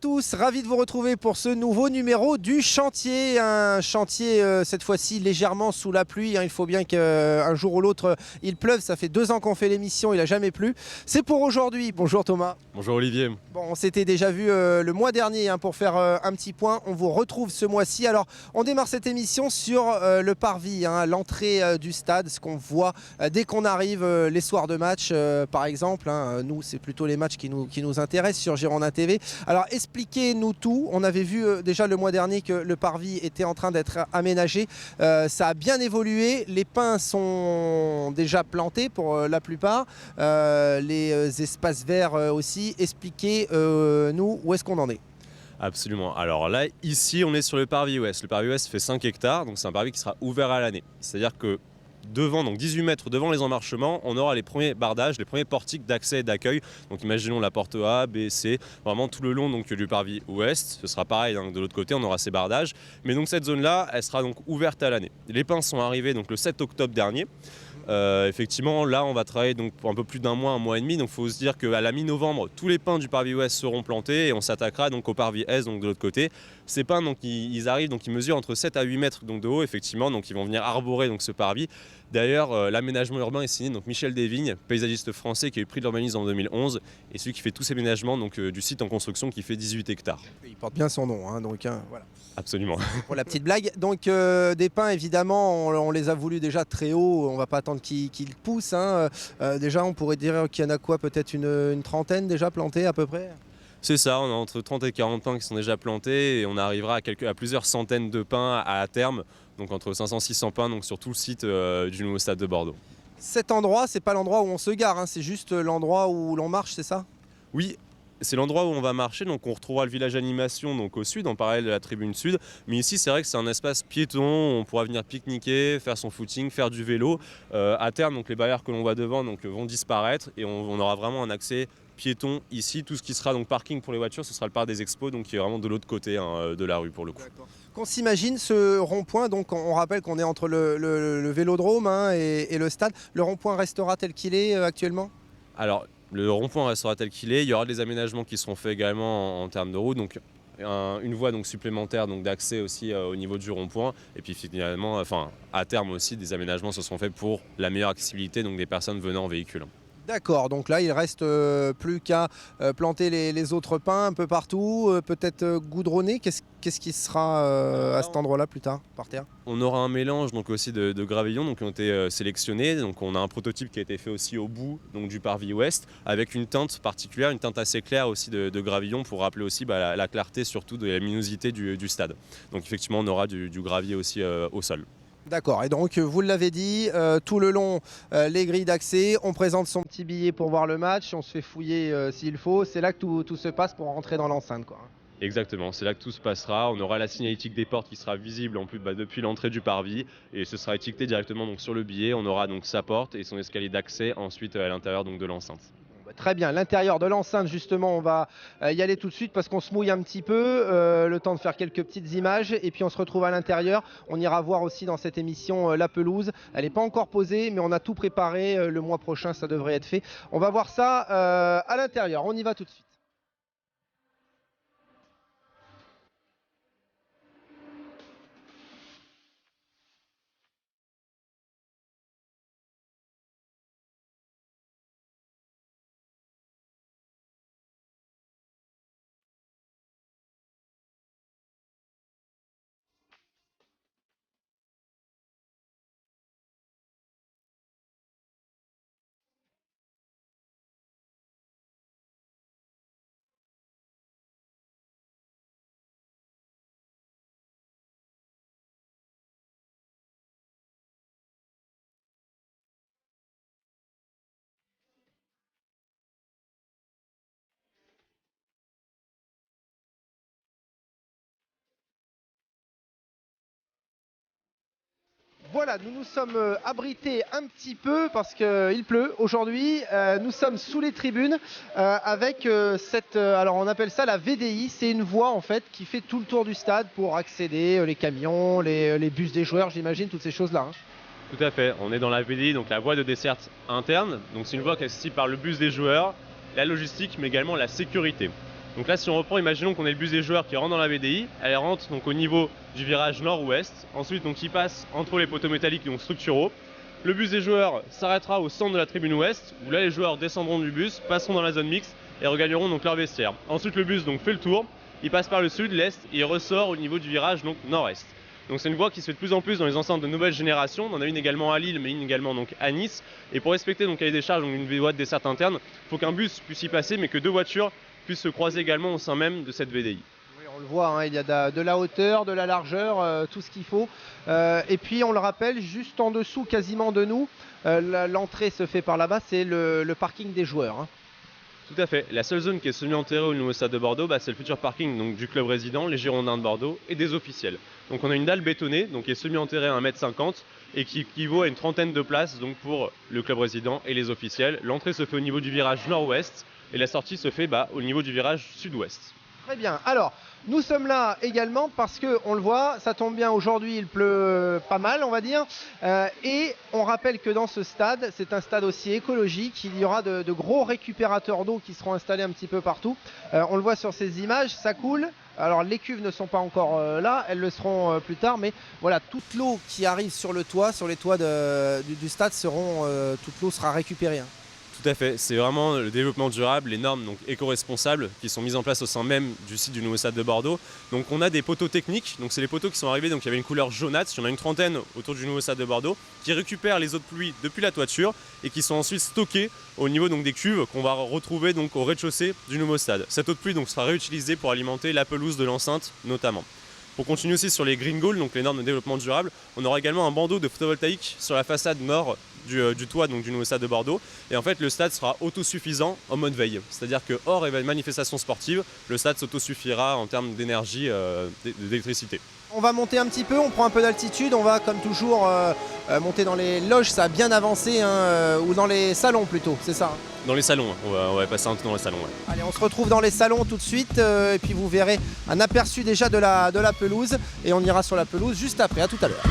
tous, ravi de vous retrouver pour ce nouveau numéro du chantier. Un chantier cette fois-ci légèrement sous la pluie. Il faut bien qu'un jour ou l'autre il pleuve. Ça fait 2 ans qu'on fait l'émission, il n'a jamais plu. C'est pour aujourd'hui. Bonjour Thomas. Bonjour Olivier. Bon, on s'était déjà vu le mois dernier pour faire un petit point. On vous retrouve ce mois-ci. Alors, on démarre cette émission sur le parvis, l'entrée du stade, ce qu'on voit dès qu'on arrive les soirs de match, par exemple. Nous, c'est plutôt les matchs qui nous intéressent sur Girondin TV. Alors, expliquez-nous tout. On avait vu déjà le mois dernier que le parvis était en train d'être aménagé. Ça a bien évolué. Les pins sont déjà plantés pour la plupart. Les espaces verts aussi. Expliquez-nous où est-ce qu'on en est. Absolument. Alors là, ici, on est sur le parvis ouest. Le parvis ouest fait 5 hectares, donc c'est un parvis qui sera ouvert à l'année. C'est-à-dire que devant, donc 18 mètres devant les emmarchements, on aura les premiers bardages, les premiers portiques d'accès et d'accueil. Donc imaginons la porte A, B, C, vraiment tout le long donc, du parvis ouest. Ce sera pareil, donc, de l'autre côté, on aura ces bardages. Mais donc cette zone-là, elle sera donc ouverte à l'année. Les pins sont arrivés donc, le 7 octobre dernier. Effectivement, là, on va travailler donc, pour un peu plus d'un mois et demi. Donc il faut se dire qu'à la mi-novembre, tous les pins du parvis ouest seront plantés et on s'attaquera donc au parvis est, donc de l'autre côté. Ces pins, donc, ils arrivent, donc ils mesurent entre 7 à 8 mètres donc, de haut, effectivement. Donc ils vont venir arborer donc, ce parvis. D'ailleurs, l'aménagement urbain est signé donc Michel Desvignes, paysagiste français qui a eu le prix de l'urbanisme en 2011 et celui qui fait tous ces aménagements donc, du site en construction qui fait 18 hectares. Il porte bien son nom, voilà. Absolument. Pour la petite blague. Donc des pins, évidemment, on les a voulu déjà très haut. On ne va pas attendre qu'ils poussent. Déjà, on pourrait dire qu'il y en a quoi, peut-être une trentaine déjà plantés à peu près. C'est ça, on a entre 30 et 40 pins qui sont déjà plantés et on arrivera à plusieurs centaines de pins à terme, donc entre 500 et 600 pins donc sur tout le site du nouveau stade de Bordeaux. Cet endroit, c'est pas l'endroit où on se gare, c'est juste l'endroit où l'on marche, c'est ça? Oui, c'est l'endroit où on va marcher, donc on retrouvera le village animation donc au sud, en parallèle de la tribune sud. Mais ici, c'est vrai que c'est un espace piéton, on pourra venir pique-niquer, faire son footing, faire du vélo. À terme, donc, les barrières que l'on voit devant donc, vont disparaître et on aura vraiment un accès piéton ici. Tout ce qui sera donc parking pour les voitures, ce sera le parc des expos, donc qui est vraiment de l'autre côté de la rue pour le coup. Qu'on s'imagine ce rond-point, donc on rappelle qu'on est entre le vélodrome et le stade. Le rond-point restera tel qu'il est actuellement? Alors, le rond-point restera tel qu'il est. Il y aura des aménagements qui seront faits également en termes de route. Donc, une voie donc, supplémentaire donc, d'accès aussi au niveau du rond-point. Et puis finalement, à terme aussi, des aménagements se seront faits pour la meilleure accessibilité donc, des personnes venant en véhicule. D'accord, donc là il reste plus qu'à planter les autres pins un peu partout, peut-être goudronner. Qu'est-ce qui sera à cet endroit-là plus tard, par terre? On aura un mélange donc, aussi de gravillons donc, qui ont été sélectionnés. Donc, on a un prototype qui a été fait aussi au bout donc, du parvis ouest avec une teinte particulière, une teinte assez claire aussi de gravillon pour rappeler aussi la clarté surtout de la luminosité du stade. Donc effectivement on aura du gravier aussi au sol. D'accord, et donc vous l'avez dit, tout le long les grilles d'accès, on présente son petit billet pour voir le match, on se fait fouiller s'il faut, c'est là que tout se passe pour rentrer dans l'enceinte, quoi. Exactement, c'est là que tout se passera. On aura la signalétique des portes qui sera visible en plus depuis l'entrée du parvis et ce sera étiqueté directement donc, sur le billet. On aura donc sa porte et son escalier d'accès ensuite à l'intérieur de l'enceinte. Très bien, l'intérieur de l'enceinte justement, on va y aller tout de suite parce qu'on se mouille un petit peu, le temps de faire quelques petites images et puis on se retrouve à l'intérieur. On ira voir aussi dans cette émission la pelouse, elle n'est pas encore posée mais on a tout préparé, le mois prochain ça devrait être fait. On va voir ça à l'intérieur, on y va tout de suite. Voilà, nous nous sommes abrités un petit peu parce qu'il pleut aujourd'hui. Nous sommes sous les tribunes avec alors on appelle ça la VDI, c'est une voie en fait qui fait tout le tour du stade pour accéder, les camions, les bus des joueurs, j'imagine, toutes ces choses-là. Tout à fait, on est dans la VDI, donc la voie de desserte interne. Donc c'est une voie qui est accessible par le bus des joueurs, la logistique mais également la sécurité. Donc là, si on reprend, imaginons qu'on ait le bus des joueurs qui rentre dans la VDI. Elle rentre donc au niveau du virage nord-ouest. Ensuite, donc, il passe entre les poteaux métalliques donc structuraux. Le bus des joueurs s'arrêtera au centre de la tribune ouest, où là, les joueurs descendront du bus, passeront dans la zone mixte et regagneront donc leur vestiaire. Ensuite, le bus donc fait le tour. Il passe par le sud, l'est et il ressort au niveau du virage donc nord-est. Donc c'est une voie qui se fait de plus en plus dans les enceintes de nouvelle génération. On en a une également à Lille, mais une également donc à Nice. Et pour respecter donc cahier des charges, donc une voie de desserte interne, il faut qu'un bus puisse y passer, mais que deux voitures puissent se croiser également au sein même de cette VDI. Oui, on le voit, hein, il y a de la hauteur, de la largeur, tout ce qu'il faut. Et puis on le rappelle, juste en dessous quasiment de nous, l'entrée se fait par là-bas, c'est le parking des joueurs. Hein. Tout à fait. La seule zone qui est semi-enterrée au nouveau stade de Bordeaux, c'est le futur parking donc, du club résident, les Girondins de Bordeaux et des officiels. Donc on a une dalle bétonnée donc, qui est semi-enterrée à 1,50 m et qui équivaut à une trentaine de places donc, pour le club résident et les officiels. L'entrée se fait au niveau du virage nord-ouest et la sortie se fait au niveau du virage sud-ouest. Très bien. Alors, nous sommes là également parce qu'on le voit, ça tombe bien aujourd'hui, il pleut pas mal, on va dire. Et on rappelle que dans ce stade, c'est un stade aussi écologique. Il y aura de gros récupérateurs d'eau qui seront installés un petit peu partout. On le voit sur ces images, ça coule. Alors les cuves ne sont pas encore là, elles le seront plus tard, mais voilà, toute l'eau qui arrive sur le toit, sur les toits du stade, toute l'eau sera récupérée. Hein. Tout à fait, c'est vraiment le développement durable, les normes donc éco-responsables qui sont mises en place au sein même du site du nouveau stade de Bordeaux. Donc on a des poteaux techniques, donc c'est les poteaux qui sont arrivés, donc il y avait une couleur jaunâtre, il y en a une trentaine autour du nouveau stade de Bordeaux, qui récupèrent les eaux de pluie depuis la toiture et qui sont ensuite stockées au niveau donc des cuves qu'on va retrouver donc au rez-de-chaussée du nouveau stade. Cette eau de pluie donc sera réutilisée pour alimenter la pelouse de l'enceinte notamment. Pour continuer aussi sur les green goals, donc les normes de développement durable, on aura également un bandeau de photovoltaïque sur la façade nord du toit donc, du nouveau stade de Bordeaux. Et en fait, le stade sera autosuffisant en mode veille. C'est-à-dire que hors manifestations sportives, le stade s'autosuffira en termes d'énergie, d'électricité. On va monter un petit peu, on prend un peu d'altitude, on va comme toujours monter dans les loges, ça a bien avancé, ou dans les salons plutôt, c'est ça? Dans les salons, on va passer un peu dans les salons. Ouais. Allez, on se retrouve dans les salons tout de suite, et puis vous verrez un aperçu déjà de la pelouse, et on ira sur la pelouse juste après, à tout à l'heure.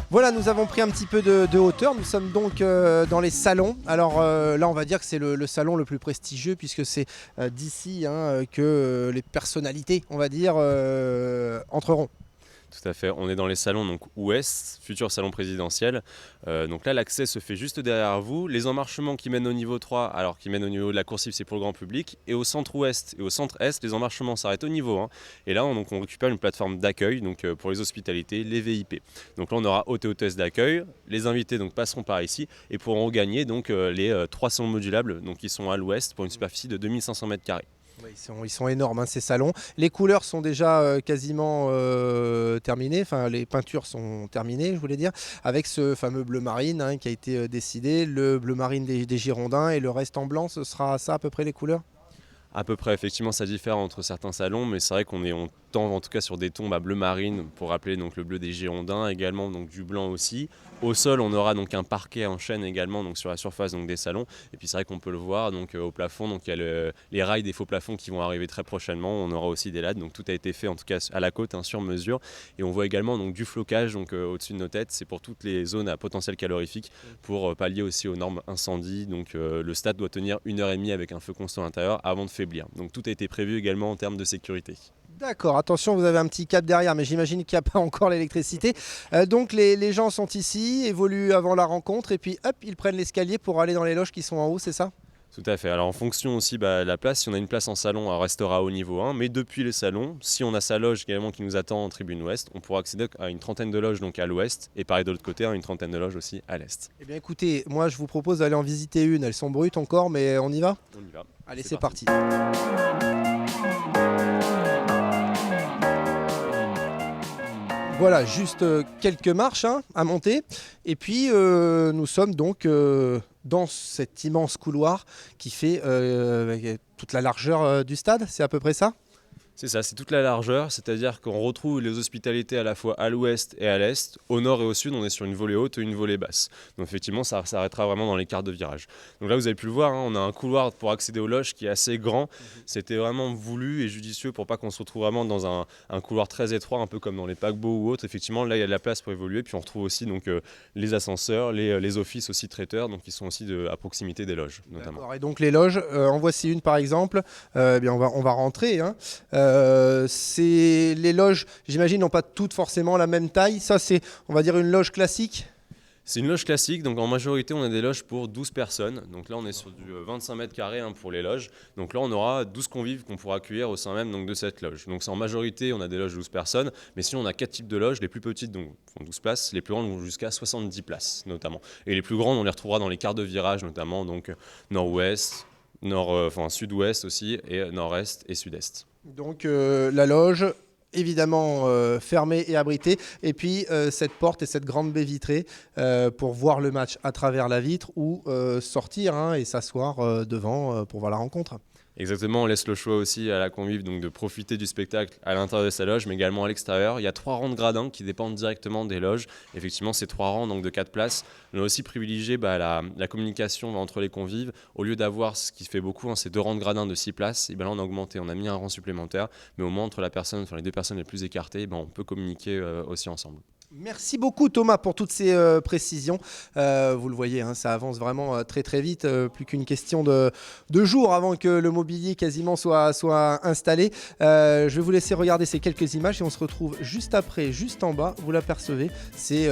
Voilà, nous avons pris un petit peu de hauteur, nous sommes donc dans les salons. Alors là on va dire que c'est le salon le plus prestigieux puisque c'est d'ici que les personnalités, on va dire, entreront. Tout à fait, on est dans les salons donc ouest, futur salon présidentiel. Donc là l'accès se fait juste derrière vous. Les emmarchements qui mènent au niveau 3, alors qui mènent au niveau de la coursive, c'est pour le grand public. Et au centre ouest et au centre est, les emmarchements s'arrêtent au niveau 1. Et là on récupère une plateforme d'accueil donc, pour les hospitalités, les VIP. Donc là on aura hôtes et hôtesses d'accueil. Les invités donc, passeront par ici et pourront gagner donc, les 3 salons modulables donc, qui sont à l'ouest pour une superficie de 2500 m². Oui, ils sont énormes hein, ces salons. Les couleurs sont déjà quasiment terminées, enfin les peintures sont terminées je voulais dire, avec ce fameux bleu marine hein, qui a été décidé, le bleu marine des Girondins et le reste en blanc, ce sera ça à peu près les couleurs? À peu près, effectivement, ça diffère entre certains salons, mais c'est vrai on tend en tout cas sur des tons bleu marine pour rappeler donc, le bleu des Girondins, également donc, du blanc aussi. Au sol, on aura donc un parquet en chêne également donc, sur la surface donc, des salons. Et puis c'est vrai qu'on peut le voir donc, au plafond, donc, il y a les rails des faux plafonds qui vont arriver très prochainement. On aura aussi des lattes, donc tout a été fait en tout cas à la côte, hein, sur mesure. Et on voit également donc, du flocage donc, au-dessus de nos têtes. C'est pour toutes les zones à potentiel calorifique pour pallier aussi aux normes incendie. Donc le stade doit tenir 1h30 avec un feu constant à l'intérieur avant de faiblir. Donc tout a été prévu également en termes de sécurité. D'accord, attention, vous avez un petit câble derrière, mais j'imagine qu'il n'y a pas encore l'électricité. Donc les gens sont ici, évoluent avant la rencontre, et puis hop, ils prennent l'escalier pour aller dans les loges qui sont en haut, c'est ça? Tout à fait. Alors en fonction aussi de la place, si on a une place en salon, elle restera au niveau 1, mais depuis les salons, si on a sa loge également qui nous attend en tribune ouest, on pourra accéder à une trentaine de loges donc à l'ouest, et pareil de l'autre côté, une trentaine de loges aussi à l'est. Eh bien écoutez, moi je vous propose d'aller en visiter une, elles sont brutes encore, mais on y va? On y va. Allez, c'est parti. Voilà, juste quelques marches hein, à monter. Et puis, nous sommes donc dans cet immense couloir qui fait toute la largeur du stade. C'est à peu près ça? C'est ça, c'est toute la largeur, c'est-à-dire qu'on retrouve les hospitalités à la fois à l'ouest et à l'est. Au nord et au sud, on est sur une volée haute et une volée basse. Donc effectivement, ça s'arrêtera vraiment dans les quarts de virage. Donc là, vous avez pu le voir, hein, on a un couloir pour accéder aux loges qui est assez grand. C'était vraiment voulu et judicieux pour pas qu'on se retrouve vraiment dans un couloir très étroit, un peu comme dans les paquebots ou autres. Effectivement, là, il y a de la place pour évoluer. Puis on retrouve aussi donc, les ascenseurs, les offices aussi traiteurs, donc qui sont aussi à proximité des loges, notamment. D'accord. Et donc les loges, en voici une par exemple. Bien, on va rentrer, hein. Les loges, j'imagine, n'ont pas toutes forcément la même taille. Ça, c'est, on va dire, une loge classique. C'est une loge classique, donc en majorité on a des loges pour 12 personnes. Donc là on est sur du 25 mètres carrés, hein, pour les loges. Donc là on aura 12 convives qu'on pourra accueillir au sein même donc, de cette loge. Donc c'est en majorité on a des loges de 12 personnes, mais sinon on a 4 types de loges. Les plus petites donc, font 12 places, les plus grandes vont jusqu'à 70 places notamment. Et les plus grandes on les retrouvera dans les quarts de virage notamment, donc nord-ouest, sud-ouest aussi, et nord-est et sud-est. Donc la loge, évidemment fermée et abritée, et puis cette porte et cette grande baie vitrée pour voir le match à travers la vitre ou sortir, hein, et s'asseoir devant pour voir la rencontre. Exactement, on laisse le choix aussi à la convive donc de profiter du spectacle à l'intérieur de sa loge, mais également à l'extérieur. Il y a 3 rangs de gradins qui dépendent directement des loges. Effectivement, ces 3 rangs donc de 4 places. On a aussi privilégié la communication entre les convives. Au lieu d'avoir ce qui fait beaucoup, hein, ces 2 rangs de gradins de 6 places, et ben là on a augmenté, on a mis un rang supplémentaire, mais au moins entre les 2 personnes les plus écartées, on peut communiquer aussi ensemble. Merci beaucoup Thomas pour toutes ces précisions. Vous le voyez, hein, ça avance vraiment très très vite. Plus qu'une question de jours avant que le mobilier quasiment soit installé. Je vais vous laisser regarder ces quelques images et on se retrouve juste après, juste en bas. Vous l'apercevez, c'est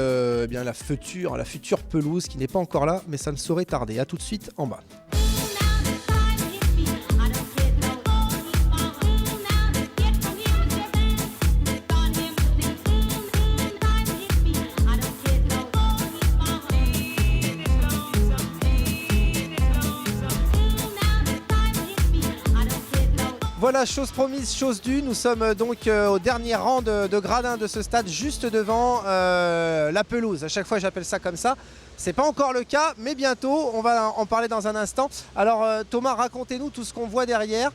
bien la future pelouse qui n'est pas encore là, mais ça ne saurait tarder. A tout de suite en bas. Voilà, chose promise, chose due. Nous sommes donc au dernier rang de gradins de ce stade, juste devant la pelouse. À chaque fois, j'appelle ça comme ça. C'est pas encore le cas, mais bientôt. On va en parler dans un instant. Alors, Thomas, racontez-nous tout ce qu'on voit derrière.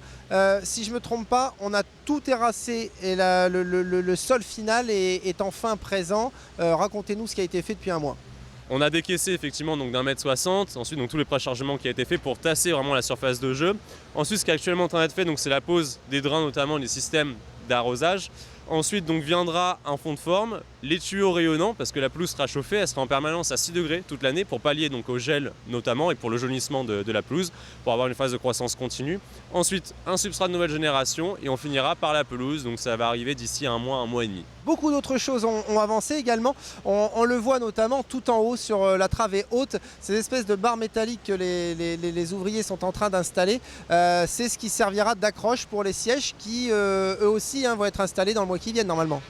Si je me trompe pas, on a tout terrassé et le sol final est enfin présent. Racontez-nous ce qui a été fait depuis un mois. On a décaissé effectivement donc d'1,60 m, ensuite donc tout le préchargement qui a été fait pour tasser vraiment la surface de jeu. Ensuite ce qui est actuellement en train d'être fait, donc c'est la pose des drains, notamment des systèmes d'arrosage. Ensuite donc viendra un fond de forme, les tuyaux rayonnants, parce que la pelouse sera chauffée, elle sera en permanence à 6 degrés toute l'année pour pallier donc au gel notamment et pour le jaunissement de la pelouse, pour avoir une phase de croissance continue. Ensuite un substrat de nouvelle génération et on finira par la pelouse, donc ça va arriver d'ici un mois et demi. Beaucoup d'autres choses ont avancé également. On le voit notamment tout en haut sur la travée haute, ces espèces de barres métalliques que les ouvriers sont en train d'installer. C'est ce qui servira d'accroche pour les sièges qui eux aussi, hein, vont être installés dans le mois qui vient normalement.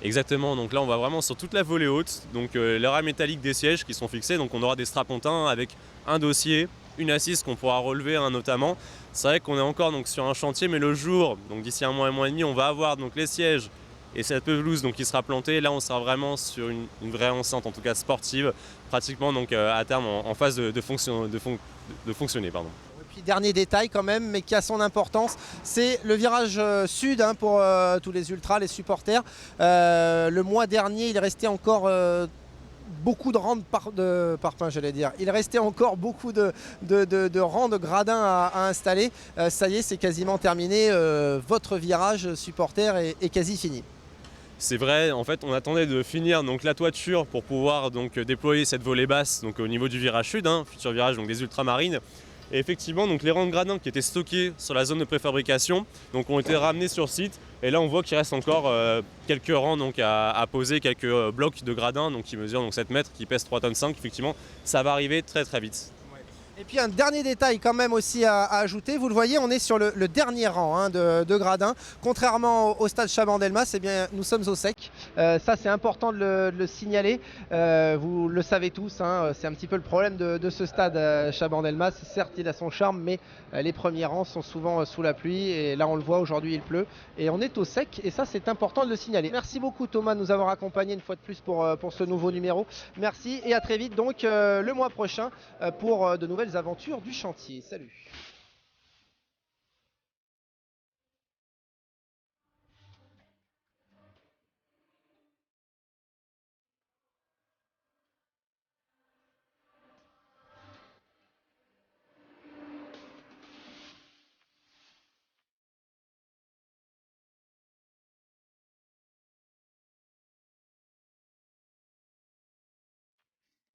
Exactement, donc là on va vraiment sur toute la volée haute, donc les rails métalliques des sièges qui sont fixés, donc on aura des strapontins avec un dossier, une assise qu'on pourra relever, hein, notamment. C'est vrai qu'on est encore donc, sur un chantier, mais le jour, donc d'ici un mois et demi, on va avoir donc, les sièges et cette pelouse donc, qui sera plantée. Là on sera vraiment sur une vraie enceinte, en tout cas sportive, pratiquement donc, à terme en phase de fonctionner. Pardon. Puis dernier détail quand même, mais qui a son importance, c'est le virage sud, hein, pour tous les ultras, les supporters. Le mois dernier, il restait encore beaucoup de rangs de parpaings, j'allais dire. Il restait encore beaucoup de rangs de gradins à installer. Ça y est, c'est quasiment terminé. Votre virage supporter est quasi fini. C'est vrai, en fait on attendait de finir donc, la toiture pour pouvoir donc, déployer cette volée basse donc, au niveau du virage sud, hein, futur virage donc, des ultramarines. Et effectivement, donc, les rangs de gradins qui étaient stockés sur la zone de préfabrication donc, ont été ramenés sur site. Et là, on voit qu'il reste encore quelques rangs donc, à poser, quelques blocs de gradins donc, qui mesurent donc, 7 mètres, qui pèsent 3,5 tonnes. Effectivement, ça va arriver très très vite. Et puis un dernier détail quand même aussi à ajouter, vous le voyez, on est sur le dernier rang, hein, de gradins. Contrairement au stade Chabandelmas, eh bien, nous sommes au sec. Ça c'est important de le signaler. Vous le savez tous, hein, c'est un petit peu le problème de ce stade Chabandelmas. Certes il a son charme, mais les premiers rangs sont souvent sous la pluie. Et là on le voit, aujourd'hui il pleut. Et on est au sec et ça c'est important de le signaler. Merci beaucoup Thomas de nous avoir accompagnés une fois de plus pour ce nouveau numéro. Merci et à très vite donc le mois prochain pour de nouvelles aventures du chantier. Salut.